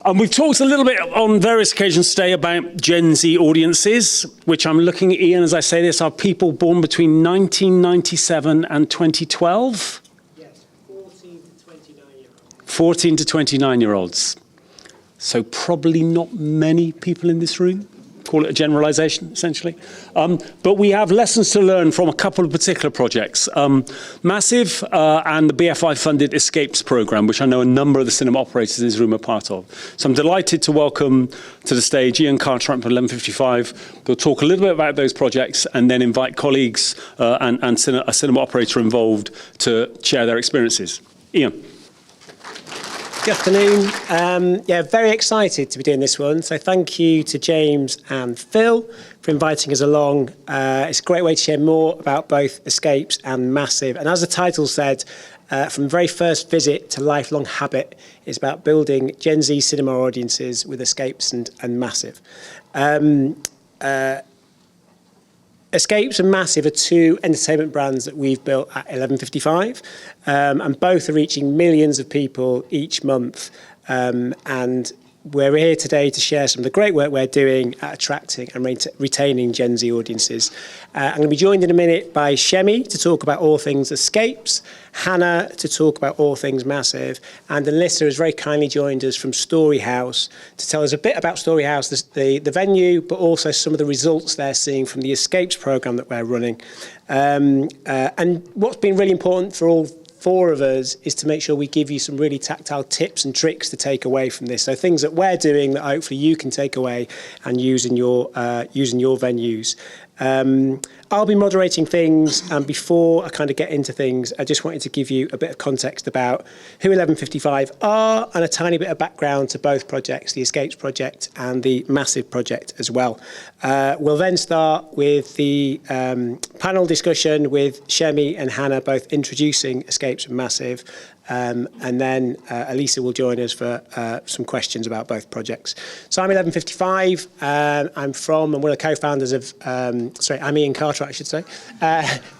We've talked a little bit on various occasions today about Gen Z audiences, which I'm looking at Ian as I say this, are people born between 1997 and 2012? Yes, 14 to 29-year-olds. 14 to 29-year-olds. So probably not many people in this room. Call it a generalisation, essentially. But we have lessons to learn from a couple of particular projects. Massive and the BFI-funded Escapes programme, which I know a number of the cinema operators in this room are part of. So I'm delighted to welcome to the stage Ian Cartwright from 1155. We'll talk a little bit about those projects and then invite colleagues and a cinema operator involved to share their experiences. Ian. Good afternoon. Very excited to be doing this one. So thank you to James and Phil for inviting us along. It's a great way to share more about both Escapes and Massive. And as the title said, from very first visit to lifelong habit, it's about building Gen Z cinema audiences with Escapes and Massive. Escapes and Massive are two entertainment brands that we've built at 1155, and both are reaching millions of people each month. And we're here today to share some of the great work we're doing at attracting and retaining Gen Z audiences. I'm going to be joined in a minute by Shemi to talk about all things Escapes, Hannah to talk about all things Massive, and Alyssa has very kindly joined us from Story House to tell us a bit about Story House, the venue, but also some of the results they're seeing from the Escapes programme that we're running. And what's been really important for all four of us is to make sure we give you some really tactile tips and tricks to take away from this. So things that we're doing that hopefully you can take away and use in your venues. I'll be moderating things, and before I kind of get into things, I just wanted to give you a bit of context about who 1155 are and a tiny bit of background to both projects, the Escapes project and the Massive project as well. We'll then start with the panel discussion with Shemi and Hannah both introducing Escapes and Massive. And then Elisa will join us for some questions about both projects. So I'm 1155. I'm one of the co-founders of, I'm Ian Cartwright, I should say,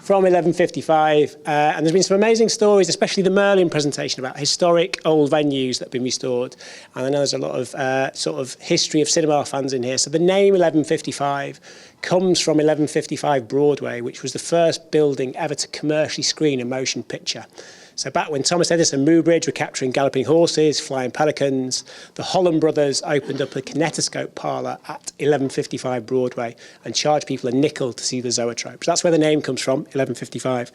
from 1155. And there's been some amazing stories, especially the Merlin presentation about historic old venues that have been restored. And I know there's a lot of sort of history of cinema fans in here. So the name 1155 comes from 1155 Broadway, which was the first building ever to commercially screen a motion picture. So back when Thomas Edison and Muybridge were capturing galloping horses, flying pelicans, the Holland brothers opened up a kinetoscope parlour at 1155 Broadway and charged people a nickel to see the zoetrope. So that's where the name comes from, 1155.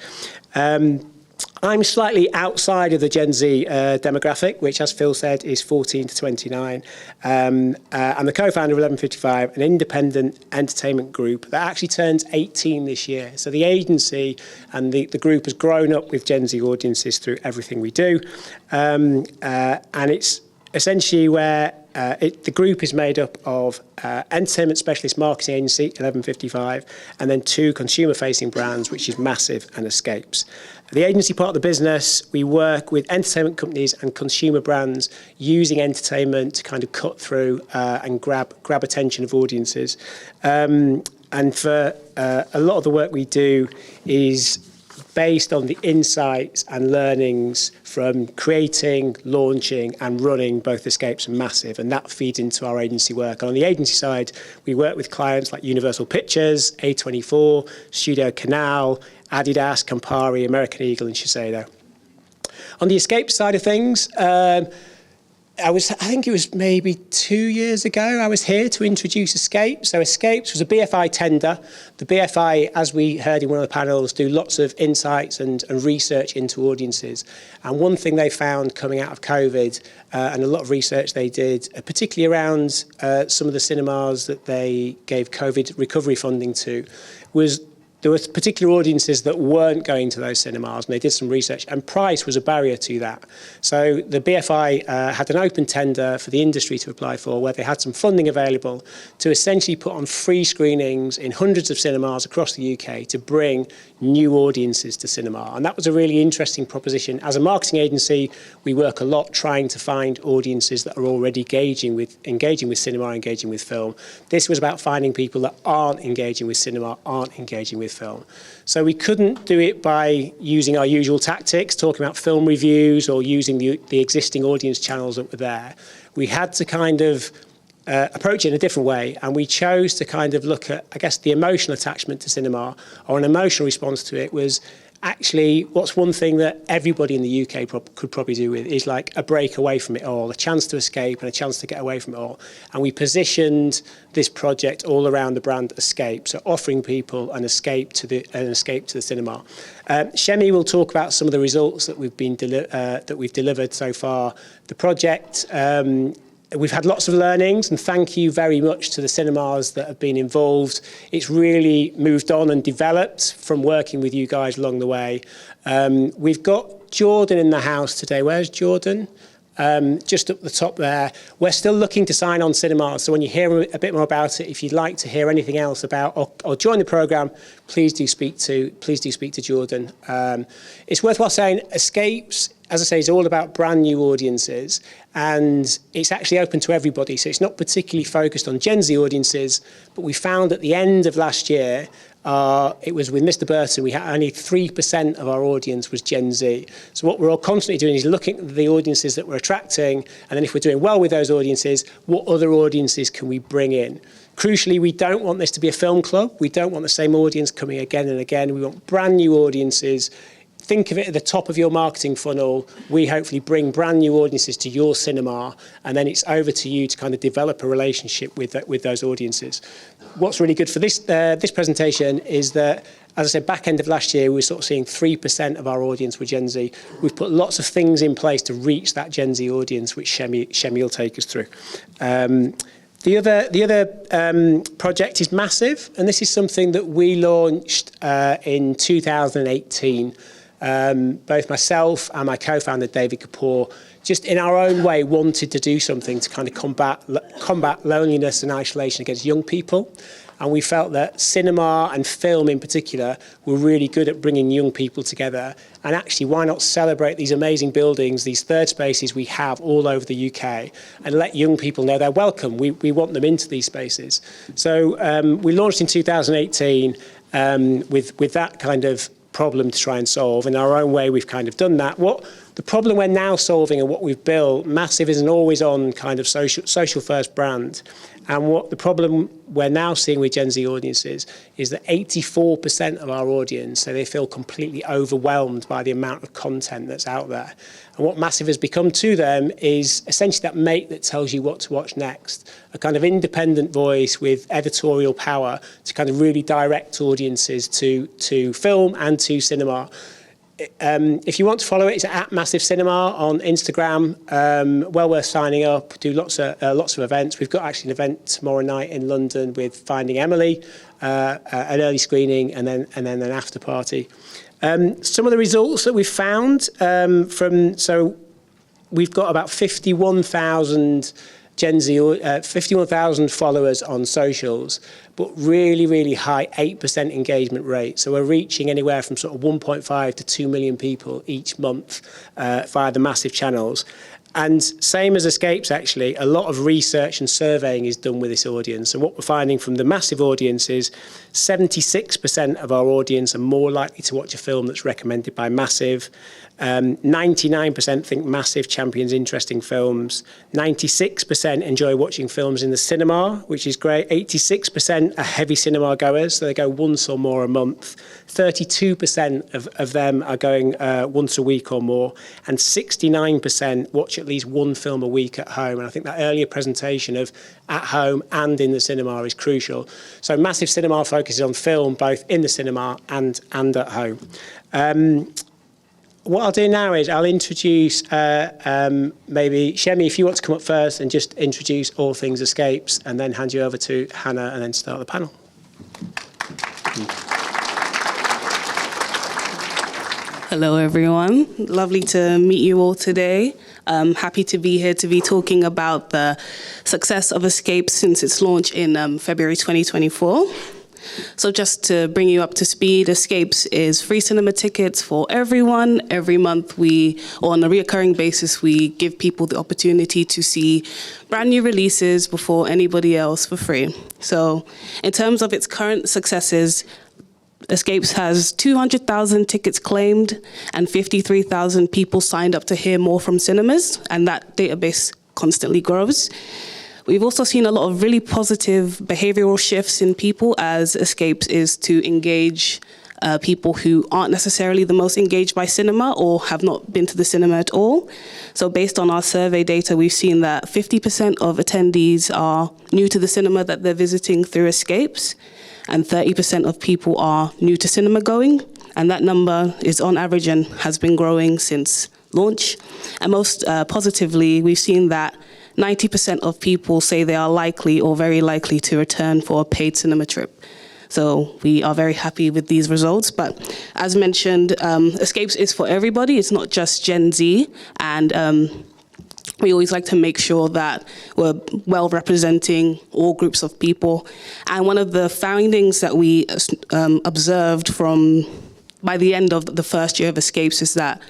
I'm slightly outside of the Gen Z demographic, which, as Phil said, is 14 to 29. I'm the co-founder of 1155, an independent entertainment group that actually turns 18 this year. So the agency and the group has grown up with Gen Z audiences through everything we do. And it's essentially where the group is made up of entertainment specialist marketing agency, 1155, and then two consumer-facing brands, which is Massive and Escapes. The agency part of the business, we work with entertainment companies and consumer brands using entertainment to kind of cut through and grab attention of audiences. And for a lot of the work we do is based on the insights and learnings from creating, launching and running both Escapes and Massive, and that feeds into our agency work. And on the agency side, we work with clients like Universal Pictures, A24, Studio Canal, Adidas, Campari, American Eagle and Shiseido. On the Escapes side of things, I think it was maybe 2 years ago, I was here to introduce Escapes. So Escapes was a BFI tender. The BFI, as we heard in one of the panels, do lots of insights and research into audiences. And one thing they found coming out of COVID, and a lot of research they did, particularly around some of the cinemas that they gave COVID recovery funding to, was there were particular audiences that weren't going to those cinemas, and they did some research, and price was a barrier to that. So the BFI had an open tender for the industry to apply for, where they had some funding available to essentially put on free screenings in hundreds of cinemas across the UK to bring new audiences to cinema. And that was a really interesting proposition. As a marketing agency, we work a lot trying to find audiences that are already engaging with cinema, engaging with film. This was about finding people that aren't engaging with cinema, aren't engaging with film. So we couldn't do it by using our usual tactics, talking about film reviews or using the existing audience channels that were there. we had to kind of approach it in a different way, and we chose to kind of look at, I guess, the emotional attachment to cinema, or an emotional response to it was actually what's one thing that everybody in the UK could probably do with is like a break away from it all, a chance to escape and a chance to get away from it all. And we positioned this project all around the brand Escape, so offering people an escape to the cinema. Shemi will talk about some of the results that we've delivered so far. The project. We've had lots of learnings, and thank you very much to the cinemas that have been involved. It's really moved on and developed from working with you guys along the way. We've got Jordan in the house today. Where's Jordan? Just up the top there. We're still looking to sign on cinemas, so when you hear a bit more about it, if you'd like to hear anything else about or join the programme, please do speak to Jordan. It's worthwhile saying Escapes, as I say, is all about brand new audiences, and it's actually open to everybody. So it's not particularly focused on Gen Z audiences, but we found at the end of last year, it was with Mr. Burton, we had only 3% of our audience was Gen Z. So what we're all constantly doing is looking at the audiences that we're attracting, and then if we're doing well with those audiences, what other audiences can we bring in? Crucially, we don't want this to be a film club. We don't want the same audience coming again and again. We want brand new audiences. Think of it at the top of your marketing funnel. We hopefully bring brand new audiences to your cinema, and then it's over to you to kind of develop a relationship with those audiences. What's really good for this presentation is that, as I said, back end of last year, we were sort of seeing 3% of our audience were Gen Z. We've put lots of things in place to reach that Gen Z audience, which Shemi will take us through. The other project is Massive, and this is something that we launched in 2018. Both myself and my co-founder David Kapoor, just in our own way, wanted to do something to kind of combat loneliness and isolation against young people. And we felt that cinema and film in particular were really good at bringing young people together. And actually, why not celebrate these amazing buildings, these third spaces we have all over the UK, and let young people know they're welcome. We want them into these spaces. So we launched in 2018 with that kind of problem to try and solve. In our own way, we've kind of done that. What the problem we're now solving and what we've built, Massive is an always-on kind of social first brand. And what the problem we're now seeing with Gen Z audiences is that 84% of our audience say they feel completely overwhelmed by the amount of content that's out there. And what Massive has become to them is essentially that mate that tells you what to watch next, a kind of independent voice with editorial power to kind of really direct audiences to film and to cinema. If you want to follow it, it's at Massive Cinema on Instagram. Well worth signing up. Do lots of events. We've got actually an event tomorrow night in London with Finding Emily, an early screening, and then an after party. Some of the results that we've found so we've got about 51,000 Gen Z, 51,000 followers on socials, but really, really high 8% engagement rate. So we're reaching anywhere from sort of 1.5 to 2 million people each month via the Massive channels. And same as Escapes, actually, a lot of research and surveying is done with this audience. And what we're finding from the Massive audience is 76% of our audience are more likely to watch a film that's recommended by Massive. 99% think Massive champions interesting films. 96% enjoy watching films in the cinema, which is great. 86% are heavy cinema goers, so they go once or more a month. 32% of them are going once a week or more. And 69% watch at least one film a week at home. And I think that earlier presentation of at home and in the cinema is crucial. So Massive Cinema focuses on film, both in the cinema and at home. What I'll do now is I'll introduce maybe Shemi, if you want to come up first and just introduce all things Escapes, and then hand you over to Hannah and then start the panel. Hello, everyone. Lovely to meet you all today. Happy to be here to be talking about the success of Escape since its launch in February 2024. So just to bring you up to speed, Escapes is free cinema tickets for everyone. Every month or on a reoccurring basis, we give people the opportunity to see brand new releases before anybody else for free. So in terms of its current successes, Escapes has 200,000 tickets claimed and 53,000 people signed up to hear more from cinemas, and that database constantly grows. We've also seen a lot of really positive behavioral shifts in people as Escapes is to engage people who aren't necessarily the most engaged by cinema or have not been to the cinema at all. So based on our survey data, we've seen that 50% of attendees are new to the cinema that they're visiting through Escapes, and 30% of people are new to cinema going. And that number is on average and has been growing since launch. And most positively, we've seen that 90% of people say they are likely or very likely to return for a paid cinema trip. So we are very happy with these results. But as mentioned, Escapes is for everybody. It's not just Gen Z. And we always like to make sure that we're well representing all groups of people. And one of the findings that we observed by the end of the first year of Escapes is that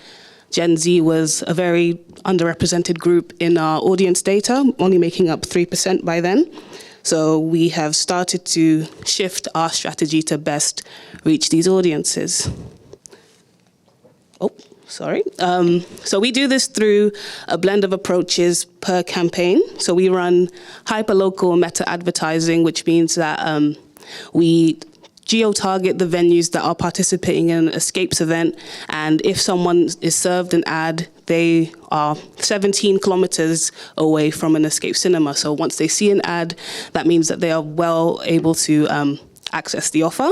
Gen Z was a very underrepresented group in our audience data, only making up 3% by then. So we have started to shift our strategy to best reach these audiences. So we do this through a blend of approaches per campaign. So we run hyperlocal meta advertising, which means that we geo-target the venues that are participating in an Escapes event. And if someone is served an ad, they are 17 kilometers away from an Escape cinema. So once they see an ad, that means that they are well able to access the offer.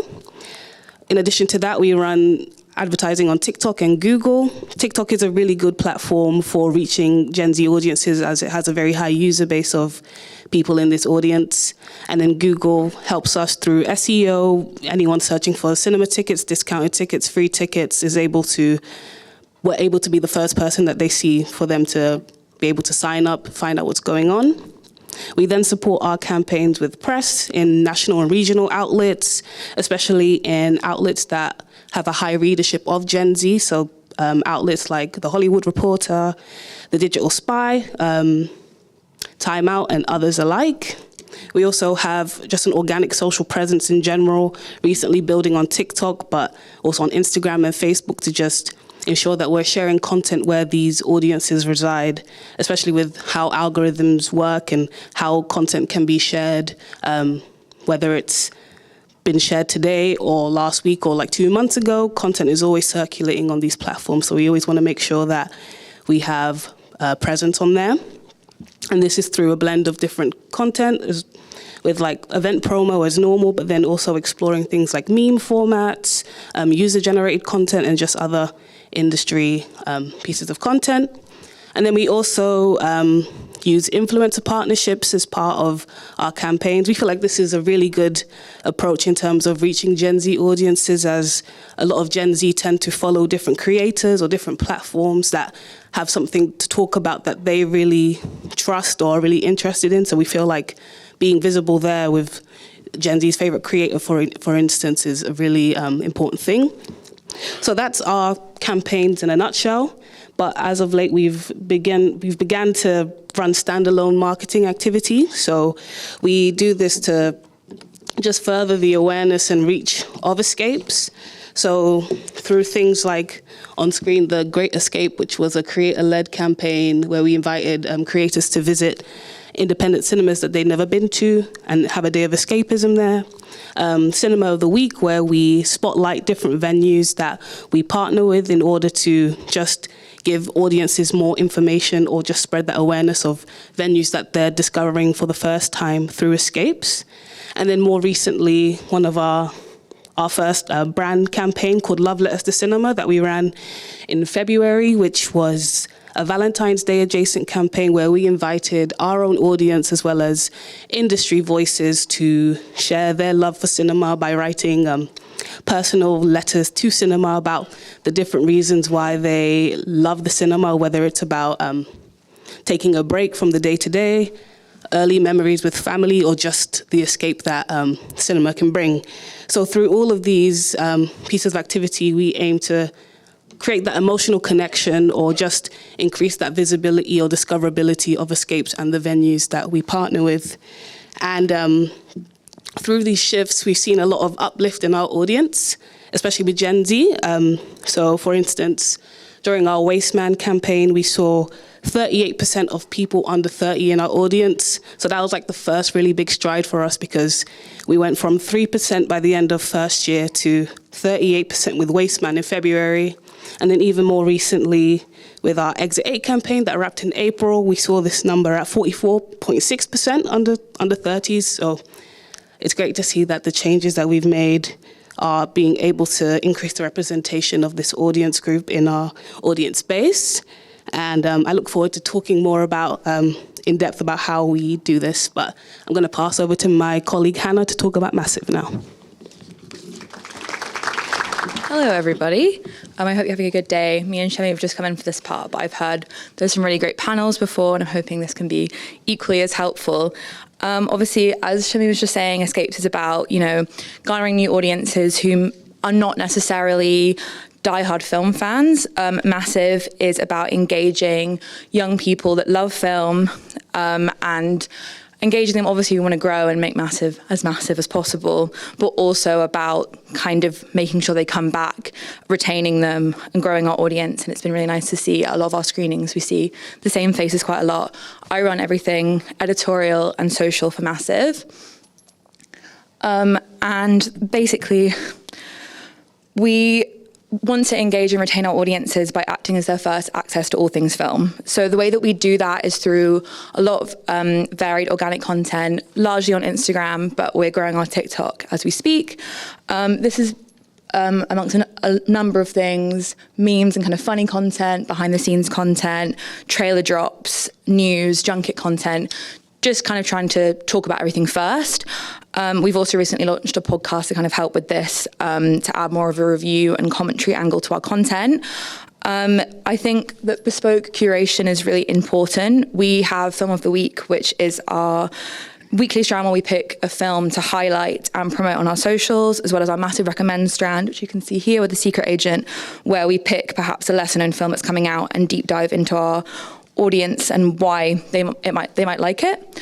In addition to that, we run advertising on TikTok and Google. TikTok is a really good platform for reaching Gen Z audiences as it has a very high user base of people in this audience. And then Google helps us through SEO. Anyone searching for cinema tickets, discounted tickets, free tickets we're able to be the first person that they see for them to be able to sign up, find out what's going on. We then support our campaigns with press in national and regional outlets, especially in outlets that have a high readership of Gen Z, so outlets like The Hollywood Reporter, The Digital Spy, Time Out, and others alike. We also have just an organic social presence in general, recently building on TikTok, but also on Instagram and Facebook to just ensure that we're sharing content where these audiences reside, especially with how algorithms work and how content can be shared, whether it's been shared today or last week or like 2 months ago. Content is always circulating on these platforms, so we always want to make sure that we have presence on there. And this is through a blend of different content with like event promo as normal, but then also exploring things like meme formats, user-generated content, and just other industry pieces of content. And then we also use influencer partnerships as part of our campaigns. We feel like this is a really good approach in terms of reaching Gen Z audiences, as a lot of Gen Z tend to follow different creators or different platforms that have something to talk about that they really trust or are really interested in. So we feel like being visible there with Gen Z's favorite creator, for instance, is a really important thing. So that's our campaigns in a nutshell. But as of late, we've began to run standalone marketing activity. So we do this to just further the awareness and reach of Escapes. So through things like on screen, The Great Escape, which was a creator-led campaign where we invited creators to visit independent cinemas that they'd never been to and have a day of escapism there. Cinema of the Week, where we spotlight different venues that we partner with in order to just give audiences more information or just spread that awareness of venues that they're discovering for the first time through Escapes. And then more recently, one of our first brand campaign called Love Letters to Cinema that we ran in February, which was a Valentine's Day adjacent campaign where we invited our own audience as well as industry voices to share their love for cinema by writing personal letters to cinema about the different reasons why they love the cinema, whether it's about taking a break from the day-to-day, early memories with family, or just the escape that cinema can bring. So through all of these pieces of activity, we aim to create that emotional connection or just increase that visibility or discoverability of Escapes and the venues that we partner with. And through these shifts, we've seen a lot of uplift in our audience, especially with Gen Z. So for instance, during our Wasteman campaign, we saw 38% of people under 30 in our audience. So that was like the first really big stride for us, because we went from 3% by the end of first year to 38% with Wasteman in February. And then even more recently, with our Exit 8 campaign that wrapped in April, we saw this number at 44.6% under 30s. So it's great to see that the changes that we've made are being able to increase the representation of this audience group in our audience base. And I look forward to talking more about, in depth about how we do this. But I'm going to pass over to my colleague Hannah to talk about Massive now. Hello, everybody. I hope you're having a good day. Me and Shemi have just come in for this part, but I've heard there's some really great panels before, and I'm hoping this can be equally as helpful. Obviously, as Shemi was just saying, Escapes is about, garnering new audiences who are not necessarily diehard film fans. Massive is about engaging young people that love film, and engaging them. Obviously, we want to grow and make massive as possible, but also about kind of making sure they come back, retaining them and growing our audience. And it's been really nice to see a lot of our screenings. We see the same faces quite a lot. I run everything editorial and social for Massive. And basically, we want to engage and retain our audiences by acting as their first access to all things film. So the way that we do that is through a lot of varied organic content, largely on Instagram, but we're growing our TikTok as we speak. This is amongst a number of things: memes and kind of funny content, behind the scenes content, trailer drops, news, junket content, just kind of trying to talk about everything first. We've also recently launched a podcast to kind of help with this, to add more of a review and commentary angle to our content. I think that bespoke curation is really important. We have Film of the Week, which is our weekly strand where we pick a film to highlight and promote on our socials, as well as our Massive Recommend strand, which you can see here with The Secret Agent, where we pick perhaps a lesser known film that's coming out and deep dive into our audience and why they might like it.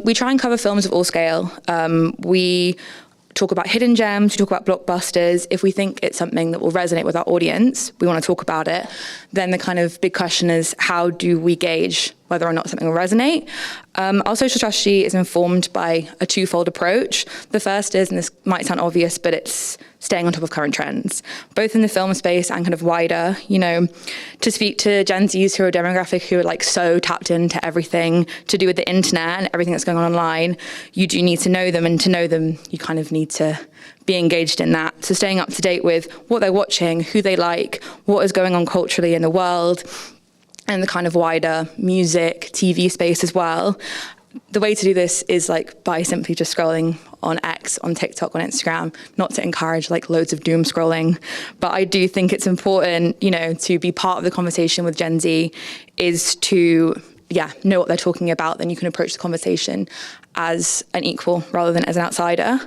We try and cover films of all scale. We talk about hidden gems, we talk about blockbusters. If we think it's something that will resonate with our audience, we want to talk about it. Then the kind of big question is, how do we gauge whether or not something will resonate? Our social strategy is informed by a twofold approach. The first is, and this might sound obvious, but it's staying on top of current trends, both in the film space and kind of wider, to speak to Gen Zs who are a demographic who are like so tapped into everything to do with the internet and everything that's going on online. You do need to know them, and to know them, you kind of need to be engaged in that. So staying up to date with what they're watching, who they like, what is going on culturally in the world, and the kind of wider music, TV space as well. The way to do this is by simply just scrolling on X, on TikTok, on Instagram, not to encourage loads of doom scrolling. But I do think it's important, to be part of the conversation with Gen Z, is to, know what they're talking about. Then you can approach the conversation as an equal rather than as an outsider.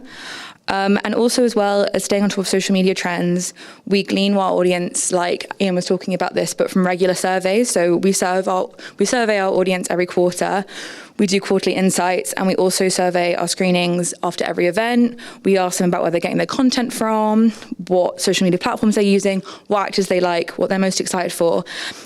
And also, as well as staying on top of social media trends, we glean our audience, like Ian was talking about this, but from regular surveys. So we survey our audience every quarter. We do quarterly insights, and we also survey our screenings after every event. We ask them about where they're getting their content from, what social media platforms they're using, what actors they like, what they're most excited for.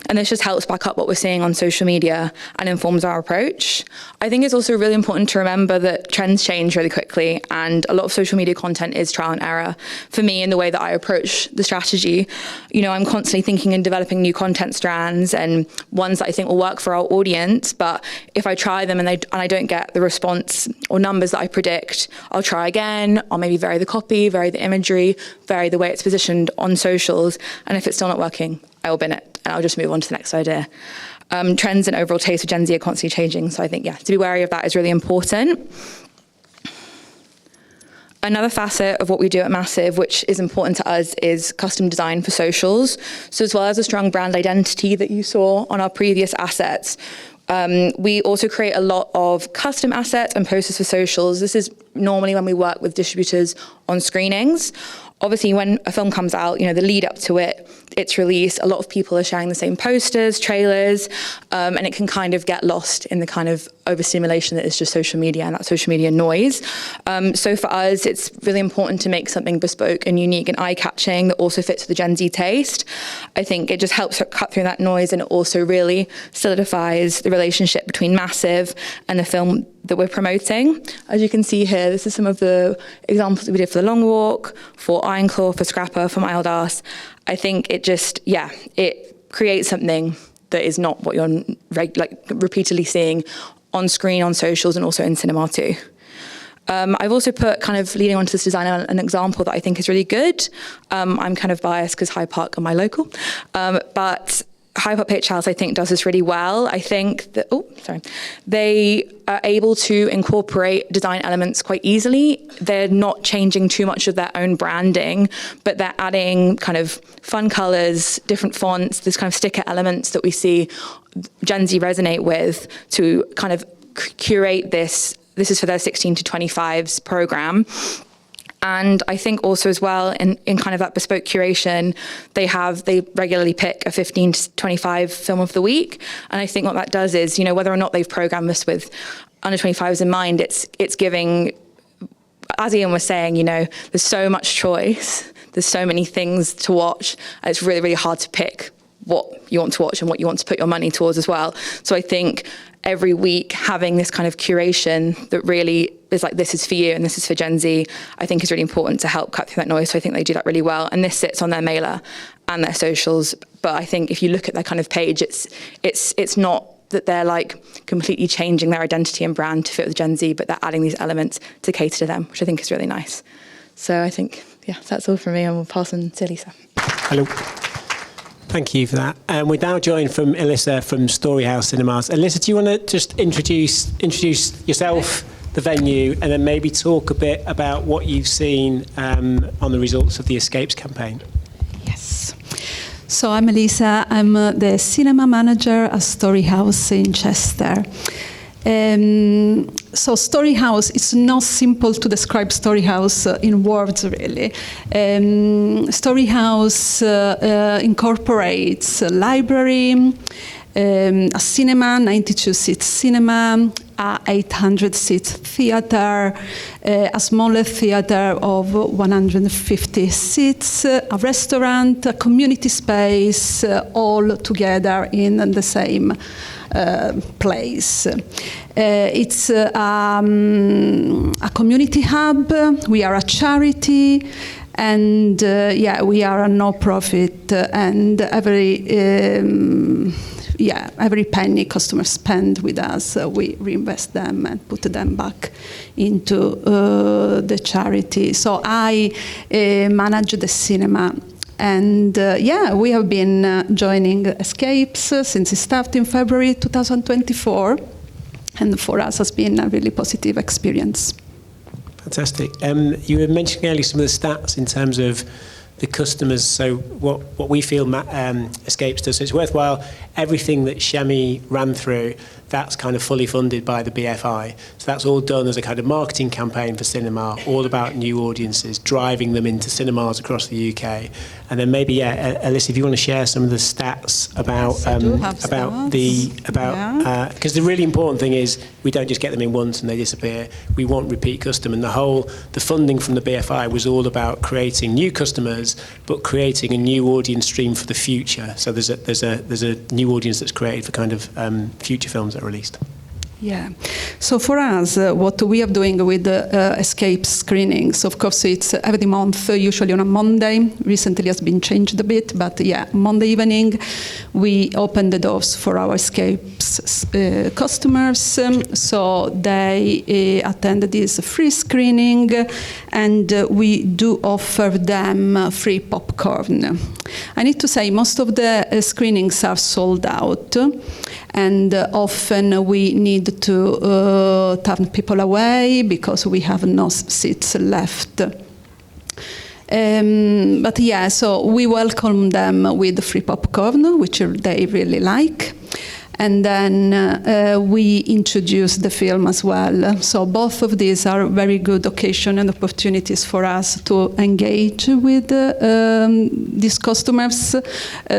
And this just helps back up what we're seeing on social media and informs our approach. I think it's also really important to remember that trends change really quickly, and a lot of social media content is trial and error. For me, in the way that I approach the strategy, I'm constantly thinking and developing new content strands and ones that I think will work for our audience. But if I try them and I don't get the response or numbers that I predict, I'll try again. I'll maybe vary the copy, vary the imagery, vary the way it's positioned on socials. And if it's still not working, I will bin it and I'll just move on to the next idea. Trends and overall taste of Gen Z are constantly changing. So I think, to be wary of that is really important. Another facet of what we do at Massive, which is important to us, is custom design for socials. So as well as a strong brand identity that you saw on our previous assets, we also create a lot of custom assets and posters for socials. This is normally when we work with distributors on screenings. obviously when a film comes out, the lead up to it, its release, a lot of people are sharing the same posters, trailers, and it can kind of get lost in the kind of overstimulation that is just social media and that social media noise. So for us, it's really important to make something bespoke and unique and eye-catching that also fits the Gen Z taste. I think it just helps cut through that noise, and it also really solidifies the relationship between Massive and the film that we're promoting. As you can see here, this is some of the examples that we did for The Long Walk, for Iron Claw, for Scrapper, for Mild Arse. I think it just, it creates something that is not what you're repeatedly seeing on screen, on socials, and also in cinema too. I've also put, kind of leading on to this design, an example that I think is really good. I'm kind of biased because Hyde Park are my local, but Hyde Park Picture House, I think, does this really well. I think that, they are able to incorporate design elements quite easily. They're not changing too much of their own branding, but they're adding kind of fun colors, different fonts, this kind of sticker elements that we see Gen Z resonate with to kind of curate this. This is for their 16 to 25s program. And I think also as well, in kind of that bespoke curation, they regularly pick a 15 to 25 film of the week. And I think what that does is, whether or not they've programmed this with under 25s in mind, it's giving, as Ian was saying, there's so much choice, there's so many things to watch, and it's really, really hard to pick what you want to watch and what you want to put your money towards as well. So I think every week having this kind of curation that really is like, this is for you and this is for Gen Z, I think is really important to help cut through that noise. So I think they do that really well. And this sits on their mailer and their socials. But I think if you look at their kind of page, it's not that they're like completely changing their identity and brand to fit with Gen Z, but they're adding these elements to cater to them, which I think is really nice. So I think, that's all from me, and we'll pass on to Lisa. Hello. Thank you for that. We're now joined from Alyssa from Storyhouse Cinemas. Alyssa, do you want to just introduce yourself, the venue, and then maybe talk a bit about what you've seen on the results of the Escapes campaign? Yes. So I'm Elisa. I'm the cinema manager at Storyhouse in Chester. So Storyhouse, it's not simple to describe Storyhouse in words, really. Storyhouse incorporates a library, a cinema, 92-seat cinema, a 800-seat theater, a smaller theater of 150 seats, a restaurant, a community space, all together in the same place. It's a community hub. We are a charity, and we are a no-profit, and every penny customers spend with us, we reinvest them and put them back into the charity. So I manage the cinema. And we have been joining Escapes since it started in February 2024. And for us, has been a really positive experience. Fantastic. You were mentioning earlier some of the stats in terms of the customers. So what we feel Escapes does, so it's worthwhile. Everything that Shemi ran through, that's kind of fully funded by the BFI. So that's all done as a kind of marketing campaign for cinema, all about new audiences, driving them into cinemas across the UK. And then maybe, Alyssa, if you want to share some of the stats about because the really important thing is we don't just get them in once and they disappear. We want repeat custom, and the funding from the BFI was all about creating new customers, but creating a new audience stream for the future. So there's a new audience that's created for kind of future films that are released. Yeah. So for us, what we are doing with Escape screenings, of course, it's every month, usually on a Monday. Recently has been changed a bit, but Monday evening, we open the doors for our Escapes customers. So they attend this free screening, and we do offer them free popcorn. I need to say most of the screenings are sold out, and often we need to turn people away because we have no seats left. So we welcome them with free popcorn, which they really like. and then we introduce the film as well. So both of these are very good occasion and opportunities for us to engage with these customers.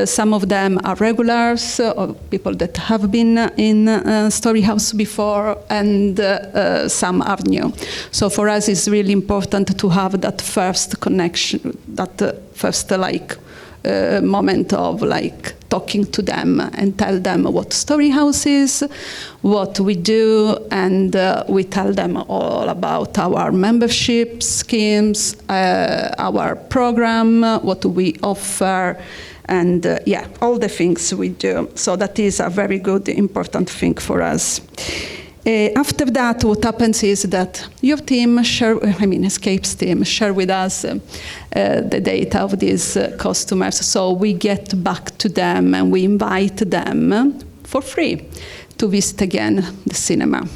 Some of them are regulars, or people that have been in Storyhouse before, and some are new. So for us, it's really important to have that first connection, that first moment of talking to them and tell them what Storyhouse is, what we do, and we tell them all about our membership schemes, our program, what we offer, and all the things we do. So that is a very good, important thing for us. After that, what happens is that your team Escape's team, share with us the data of these customers. So we get back to them and we invite them for free to visit again the cinema.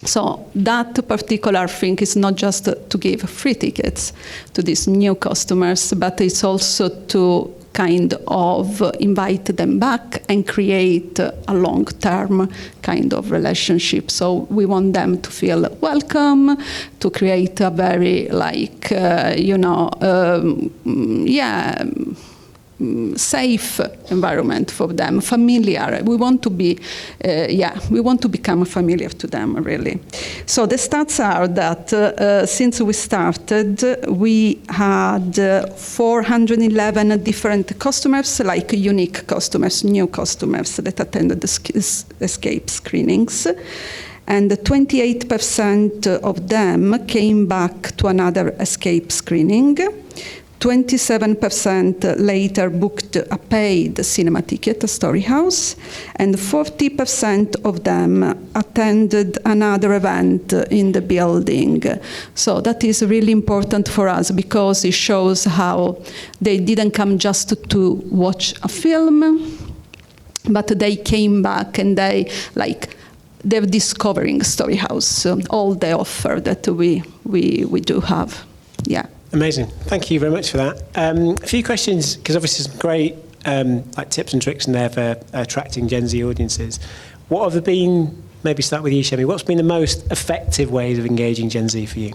So that particular thing is not just to give free tickets to these new customers, but it's also to kind of invite them back and create a long-term kind of relationship. So we want them to feel welcome, to create a very safe environment for them, familiar. We want to be, we want to become familiar to them, really. So the stats are that since we started, we had 411 different customers, unique customers, new customers that attended the Escape screenings. And 28% of them came back to another Escape screening. 27% later booked a paid cinema ticket at Storyhouse, and 40% of them attended another event in the building. So that is really important for us because it shows how they didn't come just to watch a film, but they came back and they're discovering Storyhouse, all the offer that we do have. Yeah. Amazing. Thank you very much for that. A few questions, because obviously some great tips and tricks in there for attracting Gen Z audiences. What have been, maybe start with you, Shemi, what's been the most effective ways of engaging Gen Z for you?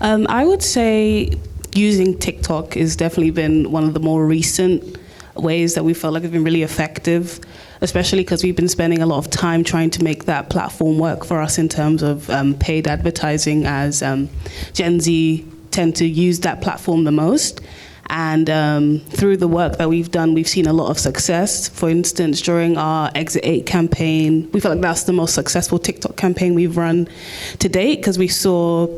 I would say using TikTok has definitely been one of the more recent ways that we felt like have been really effective, especially because we've been spending a lot of time trying to make that platform work for us in terms of paid advertising, as Gen Z tend to use that platform the most. And through the work that we've done, we've seen a lot of success. For instance, during our Exit 8 campaign, we felt like that's the most successful TikTok campaign we've run to date, because we saw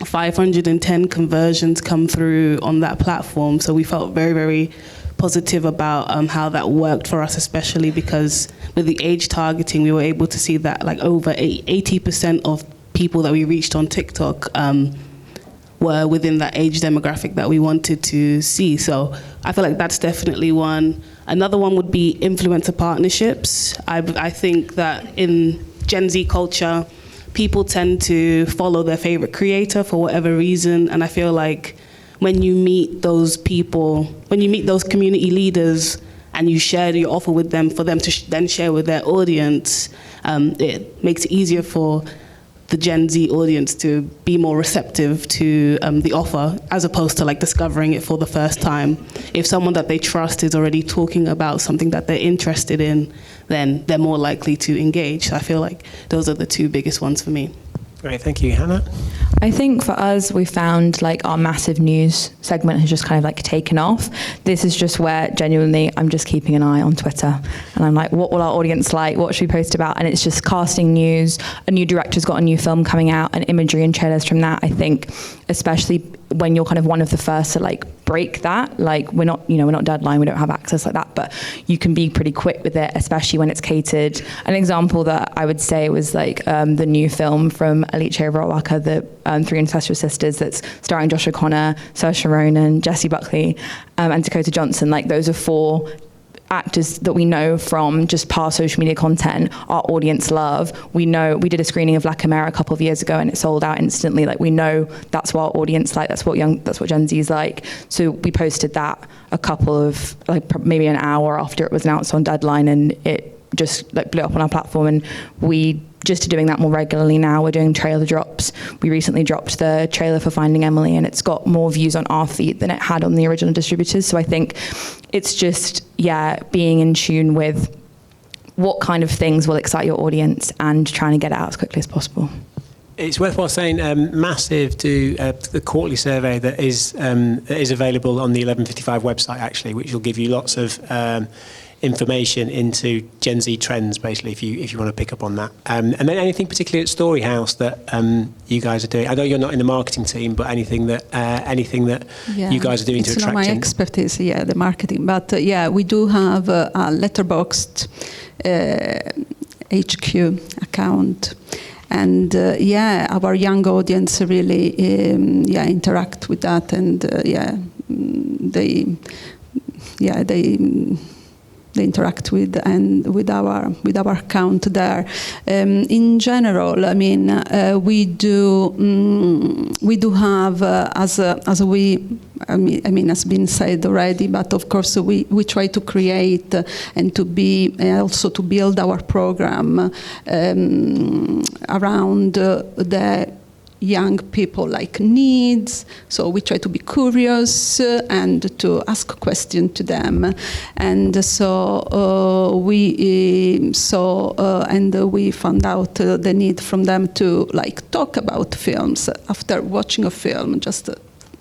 510 conversions come through on that platform. So we felt very, very positive about how that worked for us, especially because with the age targeting, we were able to see that over 80% of people that we reached on TikTok were within that age demographic that we wanted to see. So I feel like that's definitely one. Another one would be influencer partnerships. I think that in Gen Z culture, people tend to follow their favorite creator for whatever reason, and I feel like when you meet those people, when you meet those community leaders and you share your offer with them for them to then share with their audience, it makes it easier for the Gen Z audience to be more receptive to the offer, as opposed to discovering it for the first time. If someone that they trust is already talking about something that they're interested in, then they're more likely to engage. So I feel like those are the two biggest ones for me. Great, thank you. Hannah? I think for us, we found our massive news segment has just kind of taken off. This is just where genuinely I'm just keeping an eye on Twitter, and I'm what will our audience like? What should we post about? And it's just casting news. A new director's got a new film coming out, and imagery and trailers from that. I think especially when you're kind of one of the first to break that, we're not Deadline, we don't have access like that, but you can be pretty quick with it, especially when it's catered. An example that I would say was the new film from Alicia Rawaka, the Three Incestuous Sisters, that's starring Josh O'Connor, Saoirse Ronan, Jessie Buckley, and Dakota Johnson. Those are four actors that we know from just past social media content our audience love. We know we did a screening of La Chimera a couple of years ago and it sold out instantly. We know that's what our audience like, that's what Gen Z is like. So we posted that a couple of maybe an hour after it was announced on Deadline, and it just like blew up on our platform, and we just are doing that more regularly now. We're doing trailer drops. We recently dropped the trailer for Finding Emily, and it's got more views on our feed than it had on the original distributors. So I think it's just, being in tune with what kind of things will excite your audience and trying to get it out as quickly as possible. It's worthwhile saying Massive do the quarterly survey that is available on the 1155 website, actually, which will give you lots of information into Gen Z trends, basically, if you want to pick up on that. And then anything particularly at Storyhouse that you guys are doing? I know you're not in the marketing team, but anything that you guys are doing to attract? It's not my expertise, the marketing. But we do have a Letterboxd HQ account. And our young audience really interact with that, and they interact with our account there. In general, I mean, we do have as has been said already, but of course we try to create and to be also to build our program around the young people like needs. So we try to be curious and to ask questions to them. And so we found out the need from them to talk about films after watching a film, just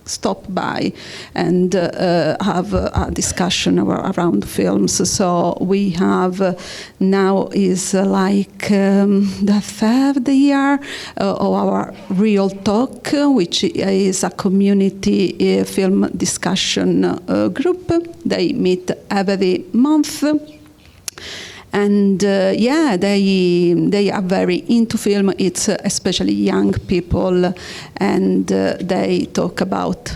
stop by and have a discussion around films. So we have now is the third year of our Real Talk, which is a community film discussion group. They meet every month. And they are very into film. It's especially young people, and they talk about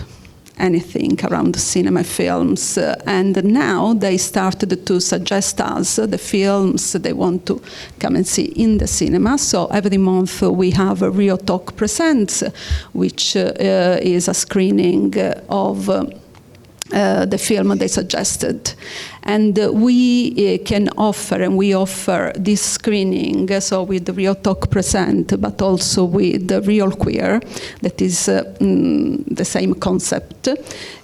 anything around cinema films. And now they started to suggest us the films they want to come and see in the cinema. So every month we have a Real Talk Presents, which is a screening of the film they suggested. And we can offer, and we offer this screening, so with the Real Talk Present, but also with the Real Queer, that is the same concept.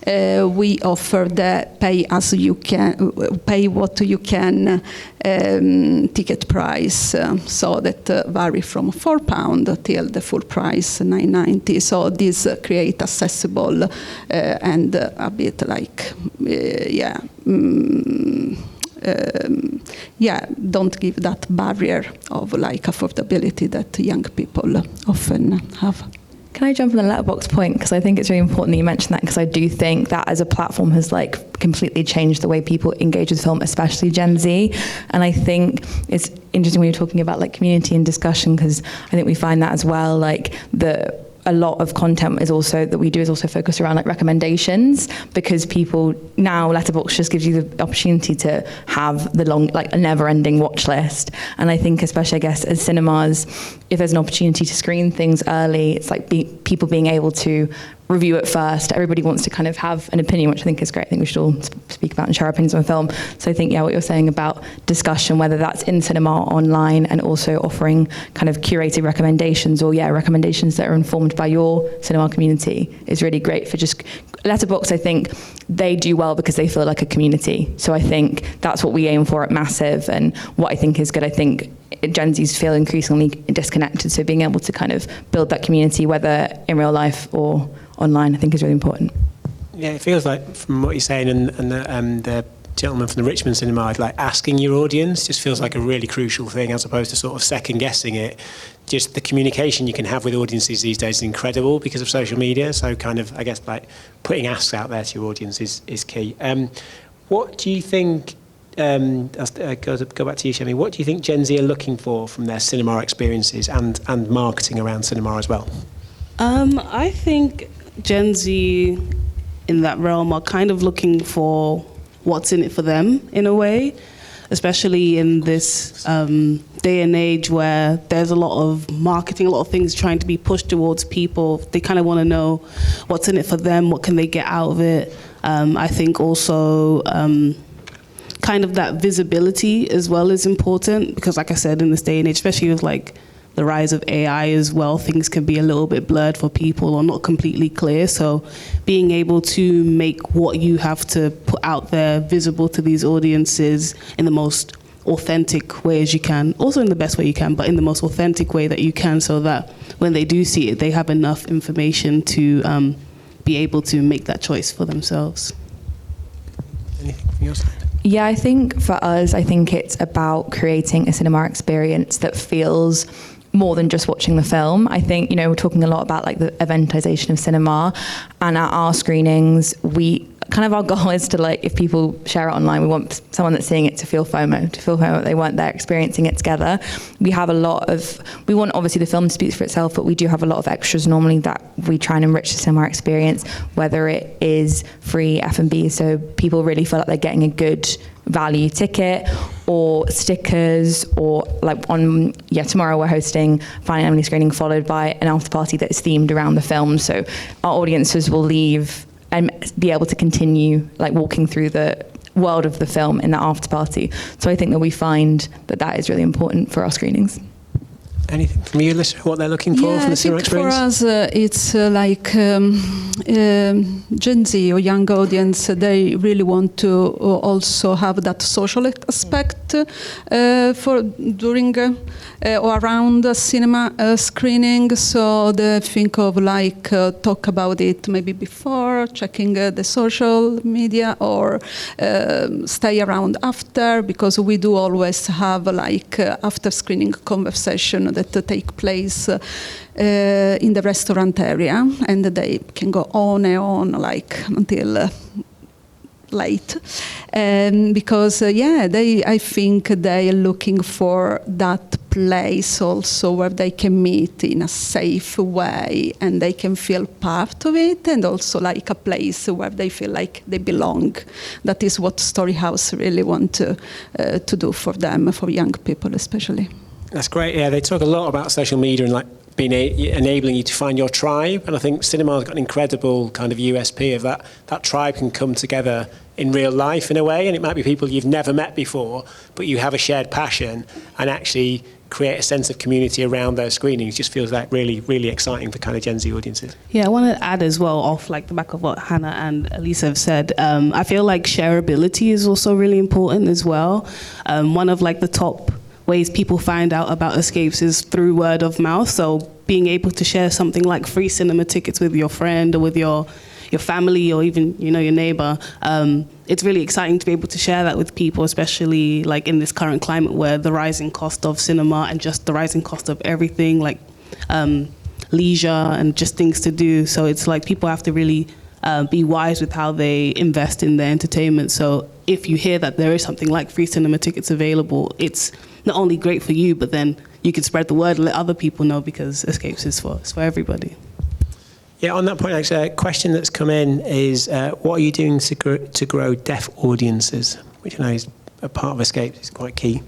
We offer the pay what you can ticket price, so that vary from £4 till the full price, £9.90. So this create accessible and a bit don't give that barrier of affordability that young people often have. Can I jump on the Letterboxd point? Because I think it's really important that you mention that, because I do think that as a platform has completely changed the way people engage with film, especially Gen Z. And I think it's interesting when you're talking about community and discussion, because I think we find that as well, a lot of content is also focused around recommendations, because people now, Letterboxd just gives you the opportunity to have the long, a never-ending watch list. And I think especially, as cinemas, if there's an opportunity to screen things early, it's people being able to review it first. Everybody wants to have an opinion, which I think is great. I think we should all speak about and share our opinions on film. So I think, what you're saying about discussion, whether that's in cinema or online, and also offering curated recommendations or recommendations that are informed by your cinema community, is really great for just Letterboxd. I think they do well because they feel like a community. So I think that's what we aim for at Massive, and what I think is good. I think Gen Zs feel increasingly disconnected, so being able to build that community, whether in real life or online, I think is really important. Yeah, it feels like, from what you're saying, and the gentleman from the Richmond Cinema, asking your audience just feels like a really crucial thing, as opposed to sort of second guessing it. Just the communication you can have with audiences these days is incredible because of social media. So putting asks out there to your audience is key. What do you think? I'll go back to you, Shemi. What do you think Gen Z are looking for from their cinema experiences and marketing around cinema as well? I think Gen Z in that realm are looking for what's in it for them, in a way, especially in this day and age where there's a lot of marketing, a lot of things trying to be pushed towards people. They want to know what's in it for them, what can they get out of it. I think also kind of that visibility as well is important, because like I said, in this day and age, especially with like the rise of AI as well, things can be a little bit blurred for people or not completely clear. So being able to make what you have to put out there visible to these audiences in the most authentic way as you can, also in the best way you can, but in the most authentic way that you can, so that when they do see it, they have enough information to be able to make that choice for themselves. Anything from your side? Yeah, I think for us, I think it's about creating a cinema experience that feels more than just watching the film. I think, you know, we're talking a lot about like the eventization of cinema, and at our screenings, our goal is to, like, if people share it online, we want someone that's seeing it to feel FOMO, that they weren't there experiencing it together. We want obviously the film to speak for itself, but we do have a lot of extras normally that we try and enrich the cinema experience, whether it is free F&B, so people really feel like they're getting a good value ticket, or stickers, or like tomorrow we're hosting Finding Emily screening followed by an after party that is themed around the film, so our audiences will leave and be able to continue like walking through the world of the film in that after party. So I think that we find that is really important for our screenings. Anything from you, Alyssa, what they're looking for from the cinema experience? For us, it's like Gen Z or young audience, they really want to also have that social aspect for during or around the cinema screening. So they think of like talk about it maybe before, checking the social media, or stay around after, because we do always have like after screening conversation that take place in the restaurant area, and they can go on and on like until late, because I think they are looking for that place also where they can meet in a safe way and they can feel part of it, and also like a place where they feel like they belong. That is what Storyhouse really want to do for them, for young people especially. That's great. Yeah, they talk a lot about social media and like being enabling you to find your tribe, and I think cinema's got an incredible kind of USP of that tribe can come together in real life in a way, and it might be people you've never met before, but you have a shared passion, and actually create a sense of community around those screenings. Just feels like really, really exciting for kind of Gen Z audiences. Yeah, I want to add as well, off like the back of what Hannah and Elisa have said, I feel like shareability is also really important as well. One of like the top ways people find out about escapes is through word of mouth. So being able to share something like free cinema tickets with your friend or with your family, or even, you know, your neighbor, it's really exciting to be able to share that with people, especially like in this current climate where the rising cost of cinema and just the rising cost of everything, like leisure and just things to do. So it's like people have to really be wise with how they invest in their entertainment. So if you hear that there is something like free cinema tickets available, it's not only great for you, but then you can spread the word and let other people know, because Escapes is for everybody. Yeah, on that point, actually, a question that's come in is, what are you doing to grow deaf audiences? Which I know is a part of Escapes, is quite key.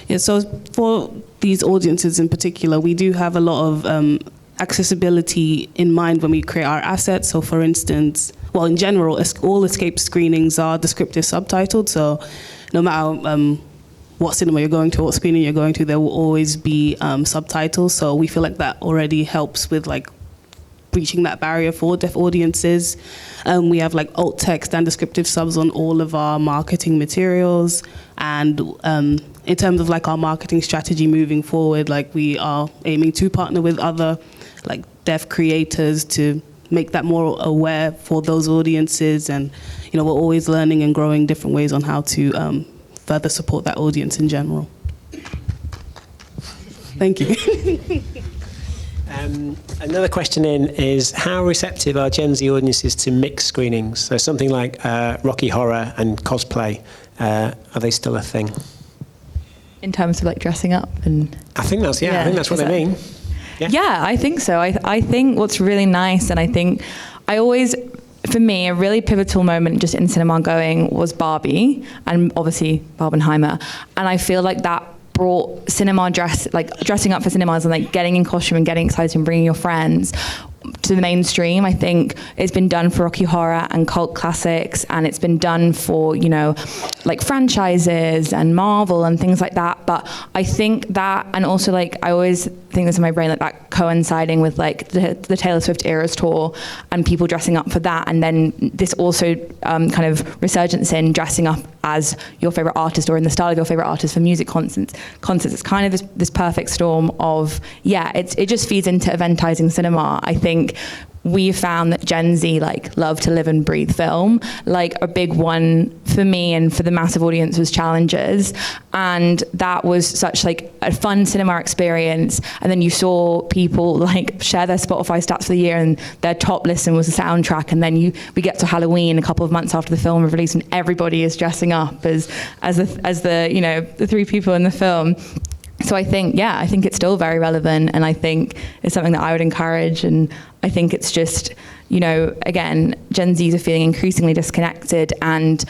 Yeah, so for these audiences in particular, we do have a lot of accessibility in mind when we create our assets. So for instance, well, in general, all Escape screenings are descriptive subtitled. So no matter what cinema you're going to, what screening you're going to, there will always be subtitles. So we feel like that already helps with like breaching that barrier for deaf audiences. We have like alt text and descriptive subs on all of our marketing materials. And in terms of like our marketing strategy moving forward, like we are aiming to partner with other like deaf creators to make that more aware for those audiences. And, you know, we're always learning and growing different ways on how to further support that audience in general. Thank you. Another question in is, how receptive are Gen Z audiences to mixed screenings? So something like Rocky Horror and cosplay, are they still a thing? In terms of like dressing up and... I think that's what they mean. Yeah, I think so. I think what's really nice, and I think for me, a really pivotal moment just in cinema going was Barbie, and obviously Barbenheimer. And I feel like that brought cinema dressing up for cinemas and like getting in costume and getting excited and bringing your friends to the mainstream. I think it's been done for Rocky Horror and cult classics, and it's been done for, you know, like franchises and Marvel and things like that. But I think that, and also like I always think this in my brain, like that coinciding with like the Taylor Swift Eras tour and people dressing up for that, and then this also kind of resurgence in dressing up as your favorite artist or in the style of your favorite artist for music concerts. It's kind of this perfect storm of, yeah, it just feeds into eventizing cinema. I think we found that Gen Z like love to live and breathe film. Like a big one for me and for the massive audience was Challengers, and that was such like a fun cinema experience. And then you saw people like share their Spotify stats for the year, and their top listen was the soundtrack. And then we get to Halloween a couple of months after the film was released, and everybody is dressing up as the you know, the three people in the film. So I think it's still very relevant, and I think it's something that I would encourage. And I think it's just, you know, again, Gen Zs are feeling increasingly disconnected, and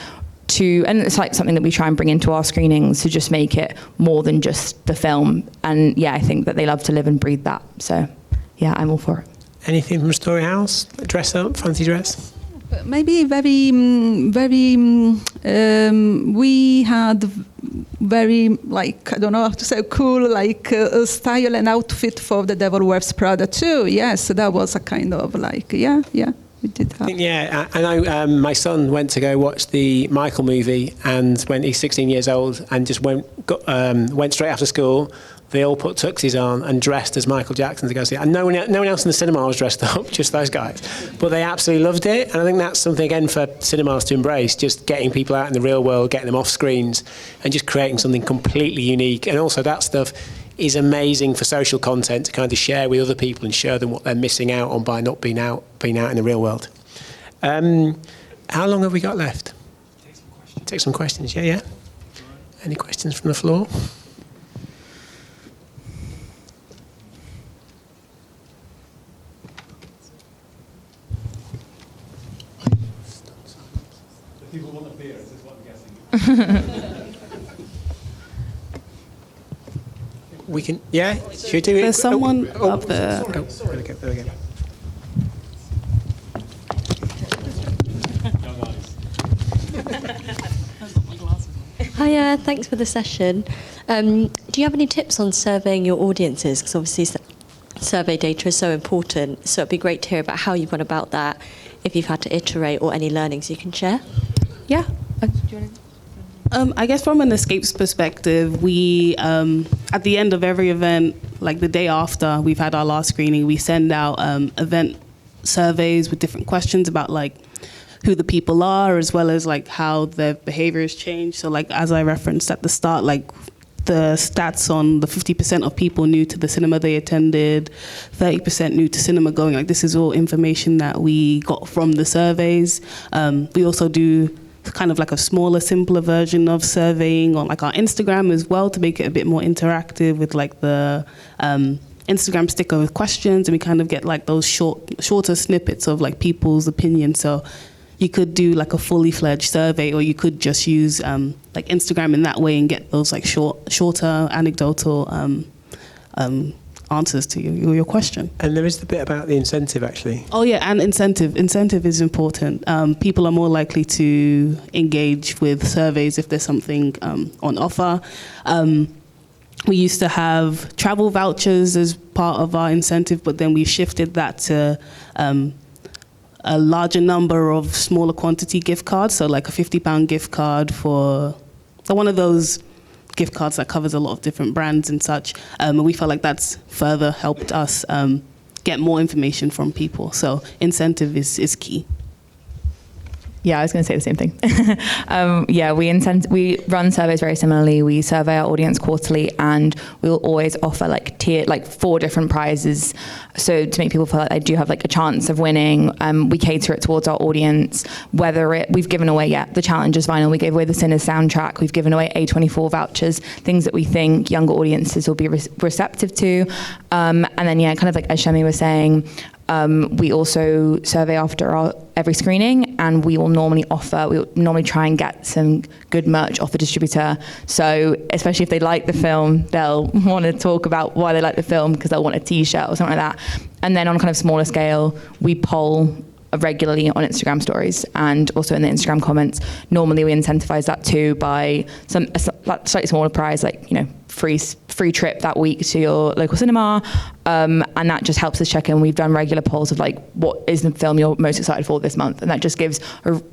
it's like something that we try and bring into our screenings to just make it more than just the film. And yeah, I think that they love to live and breathe that. So yeah, I'm all for it. Anything from Story House? Dress up, fancy dress? Maybe we had very, like, I don't know how to say, cool, like, style and outfit for The Devil Wears Prada too. Yes, that was a kind of like, yeah, we did that. Yeah, I know my son went to go watch the Michael movie, and when he's 16 years old, and just went straight after school. They all put tuxes on and dressed as Michael Jackson to go see it. And no one else in the cinema was dressed up, just those guys. But they absolutely loved it. And I think that's something, again, for cinemas to embrace, just getting people out in the real world, getting them off screens, and just creating something completely unique. And also that stuff is amazing for social content to kind of share with other people and show them what they're missing out on by not being out in the real world. How long have we got left? Take some questions. Yeah. Any questions from the floor? People want a beer, is this what I'm guessing? We can, yeah? Should we do it? There's someone up there. Oh, there we go. Hiya, thanks for the session. Do you have any tips on surveying your audiences? Because obviously survey data is so important, so it'd be great to hear about how you've gone about that, if you've had to iterate, or any learnings you can share. Yeah. I guess from an Escapes perspective, we, at the end of every event, like the day after we've had our last screening, we send out event surveys with different questions about like who the people are, as well as like how their behavior has changed. So like, as I referenced at the start, like the stats on the 50% of people new to the cinema they attended, 30% new to cinema going, like this is all information that we got from the surveys. We also do kind of like a smaller, simpler version of surveying on like our Instagram as well, to make it a bit more interactive with like the Instagram sticker with questions, and we kind of get like those shorter snippets of like people's opinions. So you could do like a fully fledged survey, or you could just use like Instagram in that way and get those like shorter anecdotal answers to your question. And there is the bit about the incentive, actually. Oh yeah, and incentive. Incentive is important. People are more likely to engage with surveys if there's something on offer. We used to have travel vouchers as part of our incentive, but then we shifted that to a larger number of smaller quantity gift cards. So like a £50 gift card for one of those gift cards that covers a lot of different brands and such. And we felt like that's further helped us get more information from people. So incentive is key. Yeah, I was going to say the same thing. We run surveys very similarly. We survey our audience quarterly, and we'll always offer like 4 different prizes, so to make people feel like they do have like a chance of winning. We cater it towards our audience. We've given away the Challengers vinyl, we gave away the Sinners soundtrack, we've given away A24 vouchers, things that we think younger audiences will be receptive to. And then kind of like as Shemi was saying, We also survey after every screening, and we will normally try and get some good merch off the distributor. So especially if they like the film, they'll want to talk about why they like the film, because they'll want a t-shirt or something like that. And then on a kind of smaller scale, we poll regularly on Instagram stories and also in the Instagram comments. Normally we incentivize that too by a slightly smaller prize, like, you know, free trip that week to your local cinema, and that just helps us check in. We've done regular polls of like, what is the film you're most excited for this month, and that just gives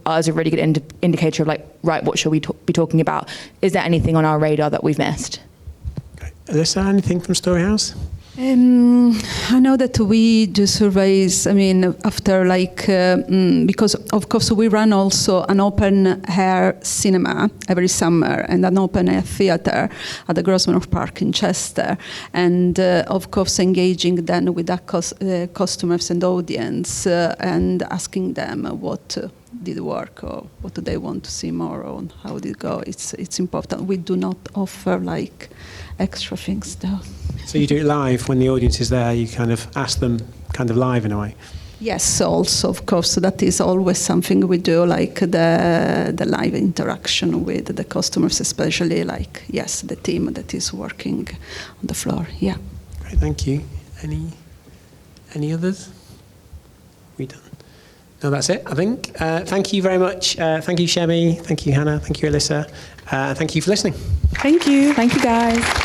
us a really good indicator of like, right, what should we be talking about? Is there anything on our radar that we've missed? Alyssa, anything from Storyhouse? I know that we do surveys, I mean, after like, because of course we run also an open air cinema every summer and an open air theatre at the Grosvenor Park in Chester. And of course engaging then with our customers and audience and asking them what did work or what do they want to see more on, how did it go. It's important. We do not offer like extra things though. So you do it live when the audience is there, you kind of ask them kind of live in a way? Yes, also, of course, so that is always something we do, like the live interaction with the customers, especially like, yes, the team that is working on the floor, yeah. Great, thank you. Any others? We done? No, that's it, I think. Thank you very much. Thank you, Shemi. Thank you, Hannah. Thank you, Alyssa. Thank you for listening. Thank you. Thank you, guys.